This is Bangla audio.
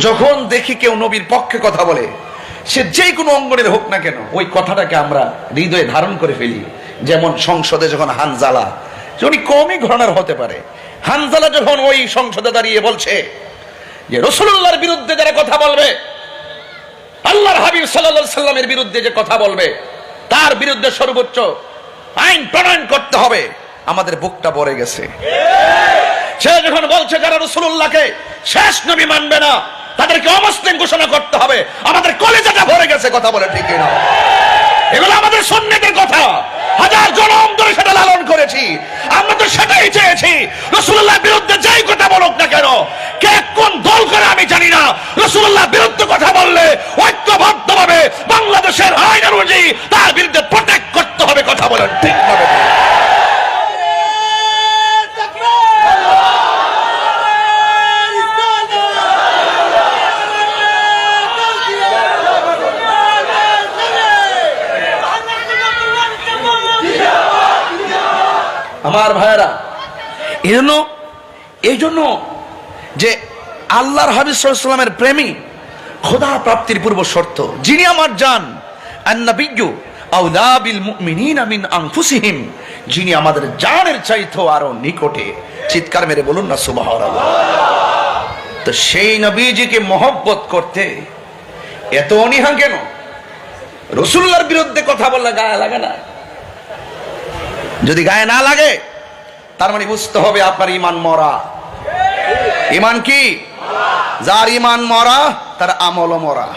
যখন দেখি কেউ নবীর পক্ষে কথা বলে, সে যে কোনো অঙ্গনের হোক না কেন, ওই কথাটাকে আমরা হৃদয়ে ধারণ করে ফেলি। যেমন সংসদে যখন হানজালা, উনি কমই ঘরানার হতে পারে, হানজালা যখন ওই সংসদে দাঁড়িয়ে বলছে যে রাসূলুল্লাহর বিরুদ্ধে যারা কথা বলবে, আল্লাহর হাবিব সাল্লাল্লাহু আলাইহি সাল্লামের বিরুদ্ধে যে কথা বলবে, তার বিরুদ্ধে সর্বোচ্চ আইন প্রণয়ন করতে হবে, আমাদের বুকটা ভরে গেছে। সে যখন বলছে যারা রাসূলুল্লাহকে শেষ নবী মানবে না, তাদেরকে অমুসলিম ঘোষণা করতে হবে, আমাদের কলিজাটা ভরে গেছে। কথা বলে ঠিক না? এগুলো আমাদের সুন্নতের কথা, হাজার জনম ধরে সেটা লালন করেছি। আমরা তো সেটাই চেয়েছি, রাসূলুল্লাহর বিরুদ্ধে যেই কথা বলুক না কেন, কে কোন দল করে আমি জানি না, রাসূলুল্লাহর বিরুদ্ধে কথা বললে ঐক্যবদ্ধভাবে বাংলাদেশের আইন অনুযায়ী তার বিরুদ্ধে প্রোটেক্ট করতে হবে। কথা বলেন ঠিক না? আমার ভাইয়েরা, এই জন্য যে আল্লাহর হাবিব সাল্লাল্লাহু আলাইহি ওয়াসাল্লামের প্রেমী খোদা প্রাপ্তির পূর্ব শর্ত। যিনি আমার জান, আন-নাবিয়্যু আওলা বিল মুমিনিনা মিন আনফুসিহিম, যিনি আমাদের জানের চাইতেও আরো নিকটে। চিৎকার মেরে বলুন না সুবহানাল্লাহ। তো সেই নবীজিকে মহব্বত করতে এত অনীহা কেন? রাসূলুল্লাহর বিরুদ্ধে কথা বললে গায়ে লাগে না? যদি গায়ে না লাগে, তার মানে বুঝতে হবে আপনার ঈমান মরা। ঈমান কি? যার ঈমান মরা, তার আমলও মরা।